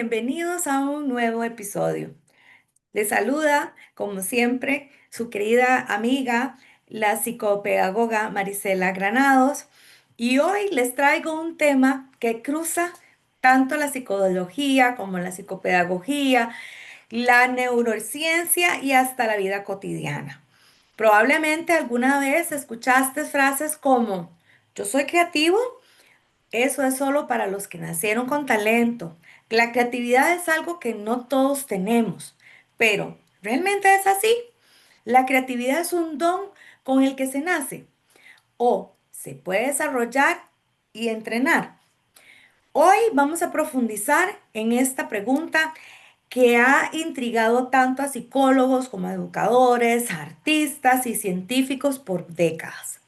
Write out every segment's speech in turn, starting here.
bienvenidos a un nuevo episodio. Les saluda, como siempre, su querida amiga, la psicopedagoga Marisela Granados, y hoy les traigo un tema que cruza tanto la psicología como la psicopedagogía, la neurociencia y hasta la vida cotidiana. Probablemente alguna vez escuchaste frases como, yo soy creativo. Eso es solo para los que nacieron con talento. La creatividad es algo que no todos tenemos, pero ¿realmente es así? La creatividad es un don con el que se nace o se puede desarrollar y entrenar. Hoy vamos a profundizar en esta pregunta que ha intrigado tanto a psicólogos como a educadores, artistas y científicos por décadas.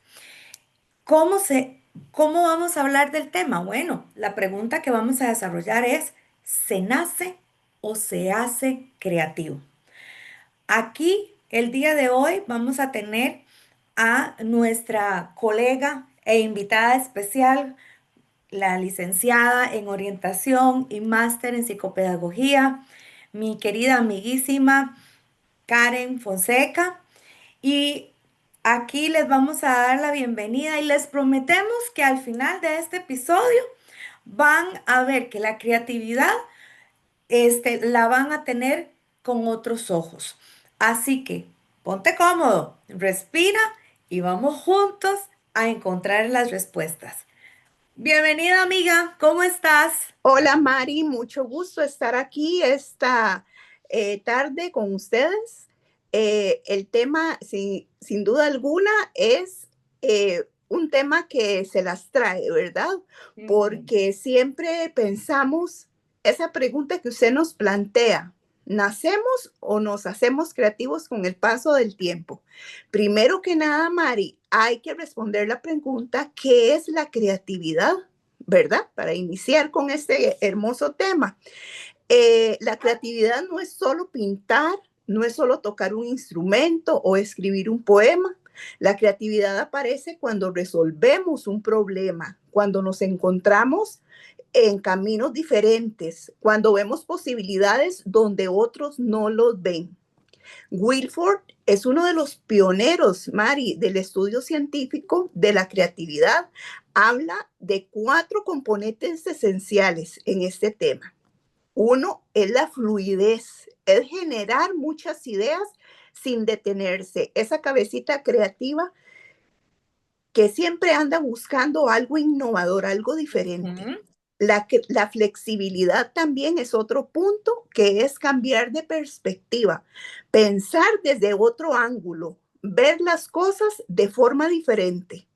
¿Cómo se, ¿Cómo vamos a hablar del tema? Bueno, la pregunta que vamos a desarrollar es, ¿se nace o se hace creativo? Aquí, el día de hoy, vamos a tener a nuestra colega e invitada especial, la licenciada en orientación y máster en psicopedagogía, mi querida amiguísima Karen Fonseca. Y aquí les vamos a dar la bienvenida y les prometemos que al final de este episodio van a ver que la creatividad la van a tener con otros ojos. Así que ponte cómodo, respira y vamos juntos a encontrar las respuestas. Bienvenida amiga, ¿cómo estás? Hola Mari, mucho gusto estar aquí esta tarde con ustedes. El tema, sin duda alguna, es un tema que se las trae, ¿verdad? Ujú. Porque siempre pensamos esa pregunta que usted nos plantea. ¿Nacemos o nos hacemos creativos con el paso del tiempo? Primero que nada, Mari, hay que responder la pregunta, ¿qué es la creatividad? ¿Verdad? Para iniciar con este hermoso tema. La creatividad no es solo pintar, no es solo tocar un instrumento o escribir un poema. La creatividad aparece cuando resolvemos un problema, cuando nos encontramos en caminos diferentes, cuando vemos posibilidades donde otros no los ven. Wilford es uno de los pioneros, Mari, del estudio científico de la creatividad. Habla de 4 componentes esenciales en este tema. Uno es la fluidez, es generar muchas ideas sin detenerse. Esa cabecita creativa que siempre anda buscando algo innovador, algo diferente. Ujú. La flexibilidad también es otro punto, que es cambiar de perspectiva, pensar desde otro ángulo, ver las cosas de forma diferente.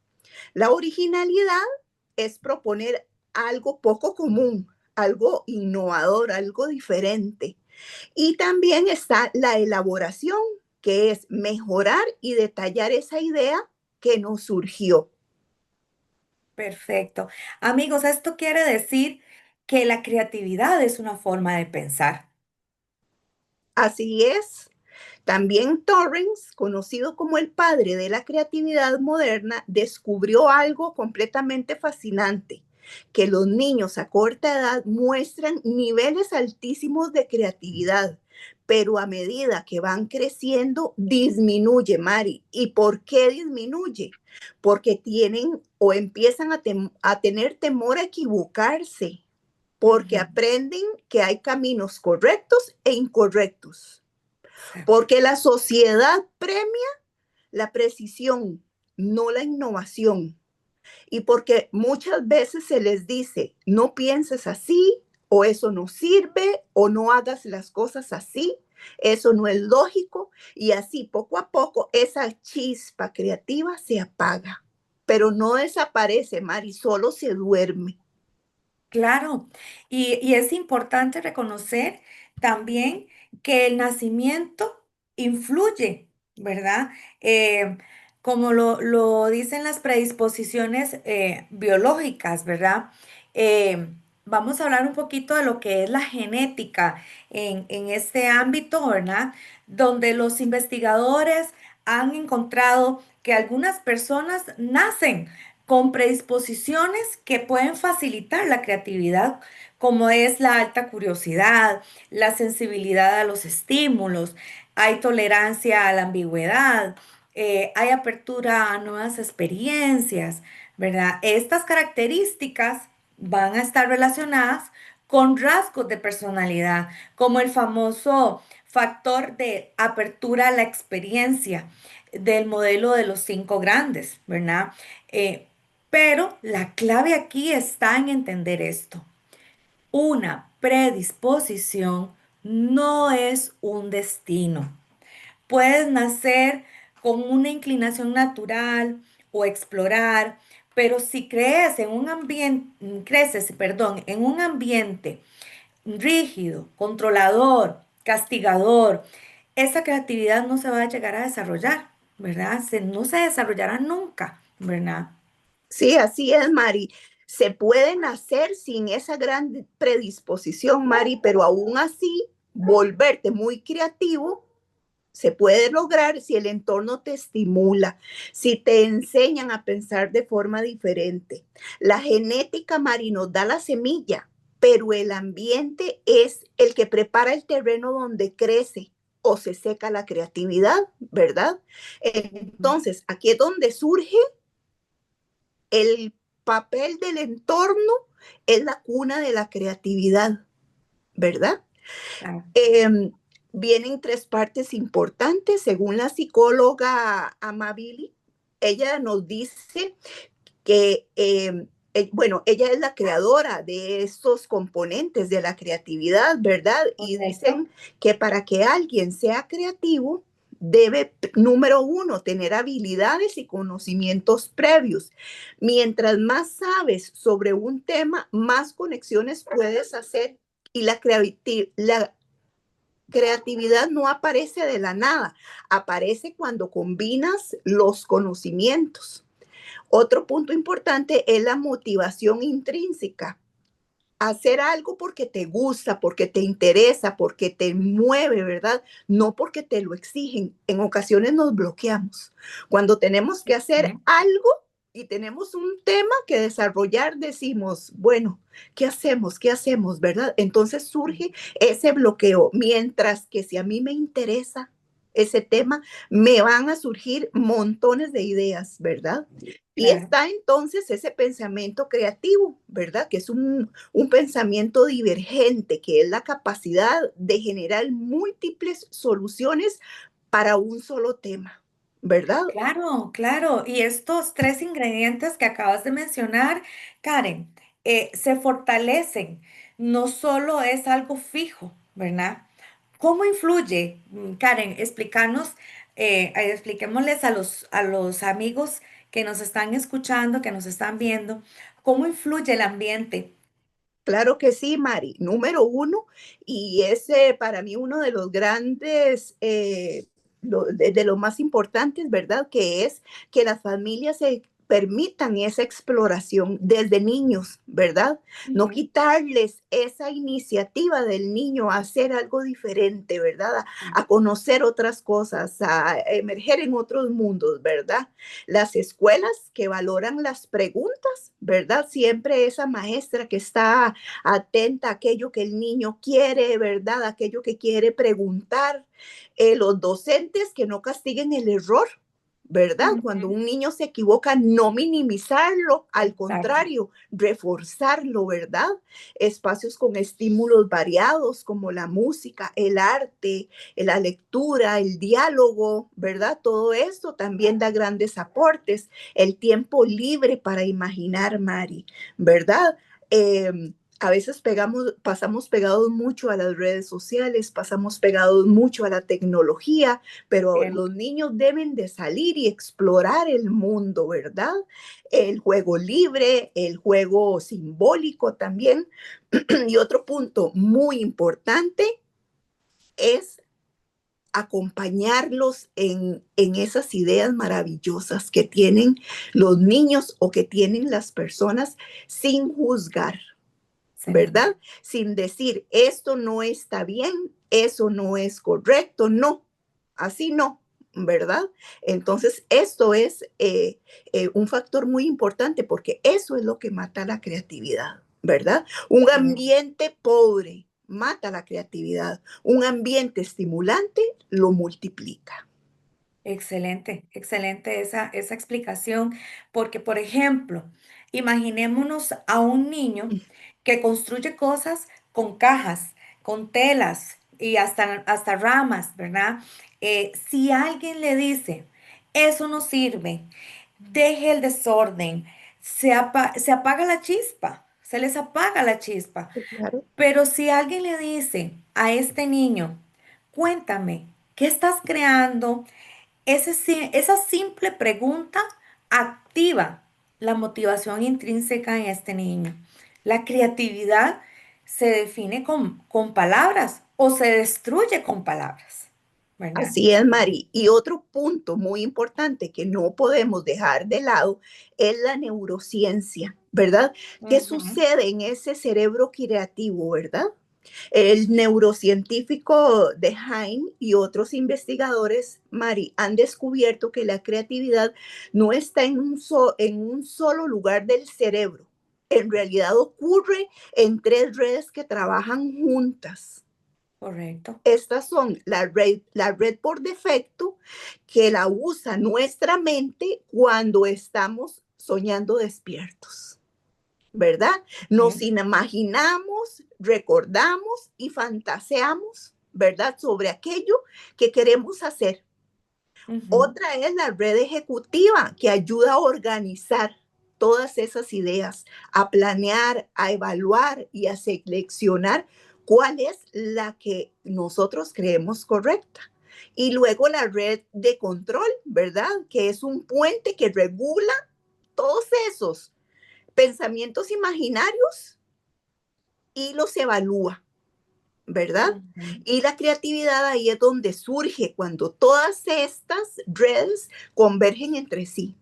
La originalidad es proponer algo poco común, algo innovador, algo diferente. Y también está la elaboración, que es mejorar y detallar esa idea que nos surgió. Perfecto. Amigos, esto quiere decir que la creatividad es una forma de pensar. Así es. También Torrance, conocido como el padre de la creatividad moderna, descubrió algo completamente fascinante, que los niños a corta edad muestran niveles altísimos de creatividad, pero a medida que van creciendo disminuye, Mari. ¿Y por qué disminuye? Porque tienen o empiezan a tener temor a equivocarse, porque Ujú. aprenden que hay caminos correctos e incorrectos, Sí. porque la sociedad premia la precisión, no la innovación. Y porque muchas veces se les dice, no pienses así, o eso no sirve, o no hagas las cosas así, eso no es lógico. Y así poco a poco esa chispa creativa se apaga, pero no desaparece, Mari, solo se duerme. Claro, y es importante reconocer también que el nacimiento influye, ¿verdad? Eh, Como lo dicen las predisposiciones biológicas, ¿verdad? Vamos a hablar un poquito de lo que es la genética en este ámbito, ¿verdad? Donde los investigadores han encontrado que algunas personas nacen con predisposiciones que pueden facilitar la creatividad, como es la alta curiosidad, la sensibilidad a los estímulos, hay tolerancia a la ambigüedad, hay apertura a nuevas experiencias, ¿verdad? Estas características van a estar relacionadas con rasgos de personalidad, como el famoso factor de apertura a la experiencia del modelo de los cinco grandes, ¿verdad? Eh, pero la clave aquí está en entender esto. Una predisposición no es un destino. Puedes nacer con una inclinación natural o explorar, pero si creces, perdón, en un ambiente rígido, controlador, castigador, esa creatividad no se va a llegar a desarrollar, ¿verdad? No se desarrollará nunca, ¿verdad? Sí, así es, Mari. Se puede nacer sin esa gran predisposición, Mari, pero aún así volverte muy creativo se puede lograr si el entorno te estimula, si te enseñan a pensar de forma diferente. La genética, Mari, nos da la semilla, pero el ambiente es el que prepara el terreno donde crece o se seca la creatividad, ¿verdad? Entonces, aquí es donde surge el papel del entorno, es la cuna de la creatividad, ¿verdad? Claro. Eh, Vienen tres partes importantes, según la psicóloga Amabili. Ella nos dice que, bueno, ella es la creadora de estos componentes de la creatividad, ¿verdad? Y Correcto. dicen que para que alguien sea creativo, debe, número uno, tener habilidades y conocimientos previos. Mientras más sabes sobre un tema, más conexiones puedes hacer y la creatividad no aparece de la nada, aparece cuando combinas los conocimientos. Otro punto importante es la motivación intrínseca. Hacer algo porque te gusta, porque te interesa, porque te mueve, ¿verdad? No porque te lo exigen. En ocasiones nos bloqueamos. Cuando tenemos que hacer ¿Eh? algo y tenemos un tema que desarrollar, decimos, bueno, ¿qué hacemos? ¿Qué hacemos? ¿Verdad? Entonces surge ese bloqueo. Mientras que si a mí me interesa ese tema, me van a surgir montones de ideas, ¿verdad? Y Claro. está entonces ese pensamiento creativo, ¿verdad? Que es un pensamiento divergente, que es la capacidad de generar múltiples soluciones para un solo tema, ¿verdad? Claro, claro. Y estos tres ingredientes que acabas de mencionar, Karen, se fortalecen. No solo es algo fijo, ¿verdad? ¿Cómo influye, Karen? Explícanos, expliquémosles a los amigos que nos están escuchando, que nos están viendo, cómo influye el ambiente. Claro que sí, Mari. Número uno, y ese para mí uno de los grandes, de los más importantes, ¿verdad? Que es que las familias se permitan esa exploración desde niños, ¿verdad? No Ujú. quitarles esa iniciativa del niño a hacer algo diferente, ¿verdad? A conocer otras cosas, a emerger en otros mundos, ¿verdad? Las escuelas que valoran las preguntas, ¿verdad? Siempre esa maestra que está atenta a aquello que el niño quiere, ¿verdad? Aquello que quiere preguntar. Los docentes que no castiguen el error, ¿verdad? Cuando Ujú. un niño se equivoca, no minimizarlo, al Exacto. contrario, reforzarlo, ¿verdad? Espacios con estímulos variados como la música, el arte, la lectura, el diálogo, ¿verdad? Todo esto también da grandes aportes. El tiempo libre para imaginar, Mari, ¿verdad? A veces pasamos pegados mucho a las redes sociales, pasamos pegados mucho a la tecnología, pero Bien. los niños deben de salir y explorar el mundo, ¿verdad? El juego libre, el juego simbólico también. Y otro punto muy importante es acompañarlos en esas ideas maravillosas que tienen los niños o que tienen las personas sin juzgar, Excelente. ¿verdad? Sin decir, esto no está bien, eso no es correcto, no, así no, ¿verdad? Entonces, esto es un factor muy importante porque eso es lo que mata la creatividad. ¿verdad? Un Correcto. ambiente pobre mata la creatividad. Un ambiente estimulante lo multiplica. Excelente, excelente esa explicación, porque, por ejemplo, imaginémonos a un niño que construye cosas con cajas, con telas y hasta ramas, ¿verdad? Si alguien le dice, eso no sirve, deje el desorden, se apaga la chispa, se les apaga la chispa. Claro. Pero si alguien le dice a este niño, cuéntame, ¿qué estás creando? Esa simple pregunta activa la motivación intrínseca en este niño. La creatividad se define con palabras o se destruye con palabras, ¿verdad? Así es, Mari. Y otro punto muy importante que no podemos dejar de lado es la neurociencia, ¿verdad? ¿Qué Ujú. sucede en ese cerebro creativo, verdad? El neurocientífico de Haim y otros investigadores, Mari, han descubierto que la creatividad no está en un solo lugar del cerebro. En realidad ocurre en tres redes que trabajan juntas. Correcto. Estas son la red por defecto que la usa nuestra mente cuando estamos soñando despiertos, ¿verdad? Nos Sí. imaginamos, recordamos y fantaseamos, ¿verdad? Sobre aquello que queremos hacer. Ujú. Otra es la red ejecutiva que ayuda a organizar todas esas ideas, a planear, a evaluar y a seleccionar cuál es la que nosotros creemos correcta. Y luego la red de control, ¿verdad? Que es un puente que regula todos esos pensamientos imaginarios y los evalúa, ¿verdad? Ujú. Y la creatividad ahí es donde surge cuando todas estas redes convergen entre sí.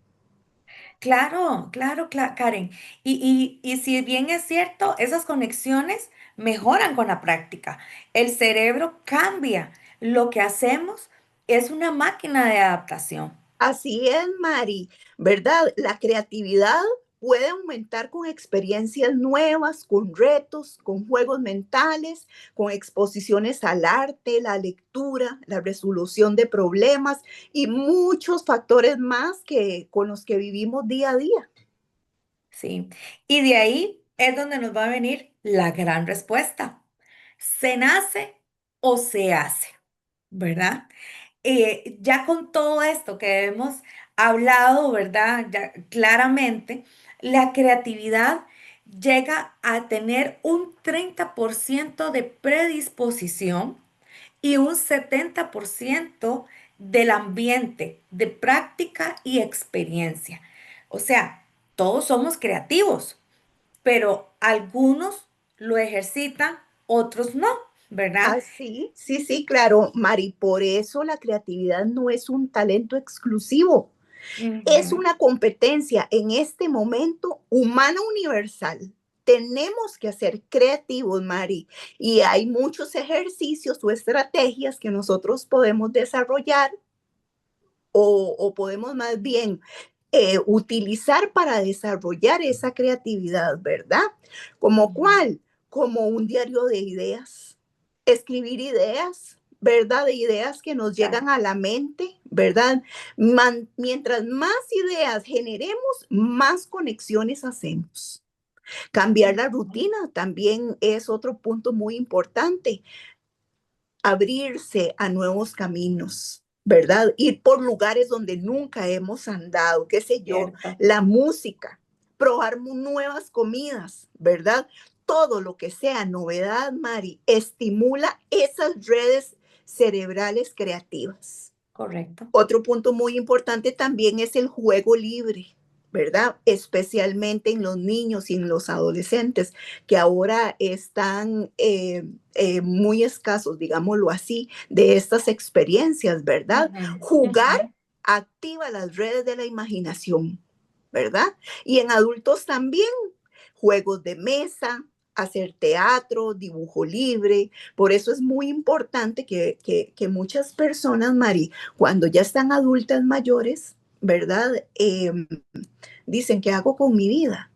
Claro, claro, Karen. Y si bien es cierto, esas conexiones mejoran con la práctica. El cerebro cambia. Lo que hacemos es una máquina de adaptación. Así es, Mari, ¿verdad? La creatividad puede aumentar con experiencias nuevas, con retos, con juegos mentales, con exposiciones al arte, la lectura, la resolución de problemas y muchos factores más que con los que vivimos día a día. Sí. Y de ahí es donde nos va a venir la gran respuesta. ¿Se nace o se hace? ¿Verdad? Ya con todo esto que hemos hablado, ¿verdad? Ya claramente, la creatividad llega a tener un 30% de predisposición y un 70% del ambiente, de práctica y experiencia. O sea, todos somos creativos, pero algunos lo ejercitan, otros no, ¿verdad? Así, sí, sí, claro, Mari, por eso la creatividad no es un talento exclusivo. Es Ujú. una competencia en este momento humana universal. Tenemos que ser creativos, Mari, y hay muchos ejercicios o estrategias que nosotros podemos desarrollar o podemos más bien utilizar para desarrollar esa creatividad, ¿verdad? ¿Como Ujú. cuál? Como un diario de ideas, escribir ideas, ¿verdad? De ideas que nos llegan Exacto. a la mente, ¿verdad? Mientras más ideas generemos, más conexiones hacemos. Cambiar la Ujú. rutina también es otro punto muy importante, abrirse a nuevos caminos, ¿verdad? Ir por lugares donde nunca hemos andado, qué sé yo, Cierto. la música, probar nuevas comidas, ¿verdad? Todo lo que sea novedad, Mari, estimula esas redes cerebrales creativas. Correcto. Otro punto muy importante también es el juego libre, ¿verdad? Especialmente en los niños y en los adolescentes, que ahora están muy escasos, digámoslo así, de estas experiencias, ¿verdad? Ujú, Jugar ujú. activa las redes de la imaginación, ¿verdad? Y en adultos también, juegos de mesa, hacer teatro, dibujo libre. Por eso es muy importante que muchas personas, Mari, cuando ya están adultas mayores, ¿verdad? Dicen, ¿qué hago con mi vida?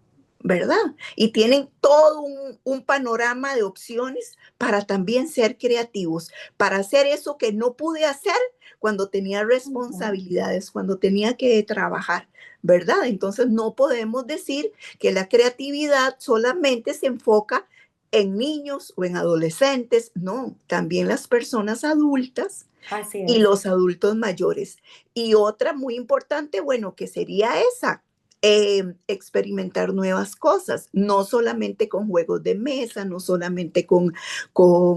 ¿verdad? Y tienen todo un panorama de opciones para también ser creativos, para hacer eso que no pude hacer cuando tenía Ujú. responsabilidades, cuando tenía que trabajar, ¿verdad? Entonces no podemos decir que la creatividad solamente se enfoca en niños o en adolescentes, no, también las personas adultas Así y es. los adultos mayores. Y otra muy importante, bueno, que sería esa, experimentar nuevas cosas, no solamente con juegos de mesa, no solamente con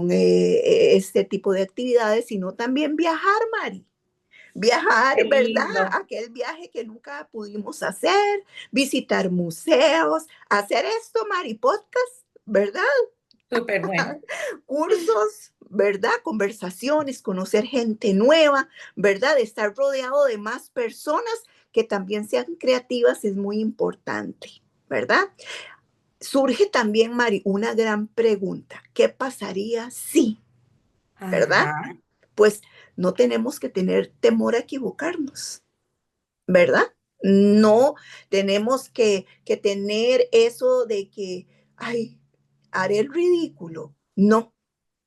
este tipo de actividades, sino también viajar, Mari. Viajar, Qué ¿verdad? lindo. Aquel viaje que nunca pudimos hacer, visitar museos, hacer esto, Mari, podcast, ¿verdad? Súper bueno. Cursos, ¿verdad? Conversaciones, conocer gente nueva, ¿verdad? Estar rodeado de más personas que también sean creativas es muy importante, ¿verdad? Surge también, Mari, una gran pregunta. ¿Qué pasaría si, verdad? Ajá. Pues no tenemos que tener temor a equivocarnos, ¿verdad? No tenemos que tener eso de que, ay, haré el ridículo. No,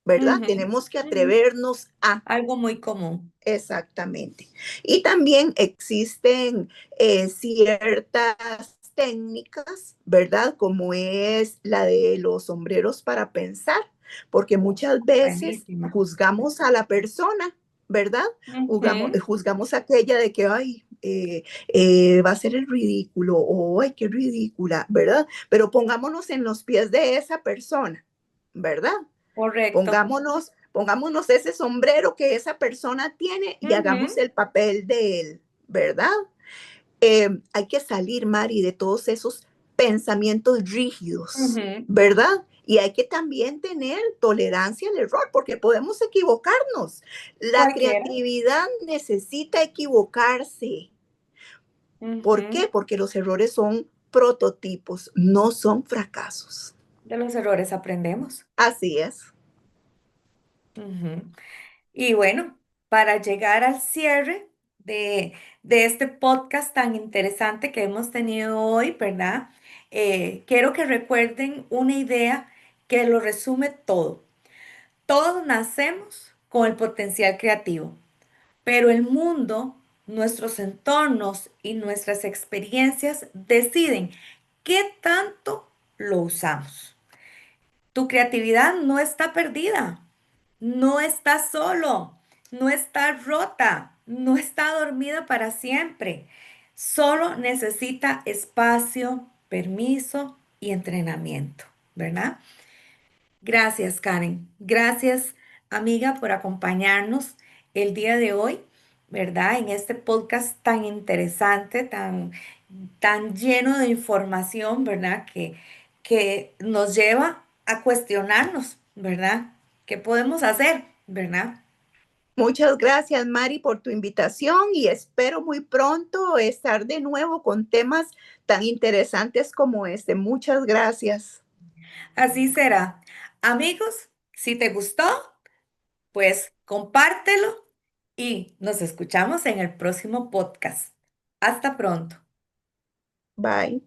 ¿verdad? Ujú, Tenemos que ujú. atrevernos a, Algo muy común. exactamente. Y también existen ciertas técnicas, ¿verdad? Como es la de los sombreros para pensar, porque Oh, muchas veces buenísima. juzgamos a la persona, ¿verdad? Ujú. Juzgamos aquella de que, ay, va a ser el ridículo, o ay, qué ridícula, ¿verdad? Pero pongámonos en los pies de esa persona, ¿verdad? Correcto. Pongámonos ese sombrero que esa persona tiene y hagamos Ujú, el papel de él, ¿verdad? Hay que salir, Mari, de todos esos pensamientos rígidos, ujú. ¿verdad? Y hay que también tener tolerancia al error, porque podemos equivocarnos. La Cualquiera. creatividad necesita equivocarse. ¿Por Ujú. qué? Porque los errores son prototipos, no son fracasos. De los errores aprendemos. Así es. Ujú. Y bueno, para llegar al cierre de este podcast tan interesante que hemos tenido hoy, ¿verdad? Quiero que recuerden una idea que lo resume todo. Todos nacemos con el potencial creativo, pero el mundo, nuestros entornos y nuestras experiencias deciden qué tanto lo usamos. Tu creatividad no está perdida, no está solo, no está rota, no está dormida para siempre. Solo necesita espacio, permiso y entrenamiento, ¿verdad? Gracias, Karen. Gracias, amiga, por acompañarnos el día de hoy, ¿verdad? En este podcast tan interesante, tan lleno de información, ¿verdad? Que nos lleva a cuestionarnos, ¿verdad? ¿Qué podemos hacer, ¿verdad? Muchas gracias, Mari, por tu invitación y espero muy pronto estar de nuevo con temas tan interesantes como este. Muchas gracias. Así será. Amigos, si te gustó, pues compártelo y nos escuchamos en el próximo podcast. Hasta pronto. Bye.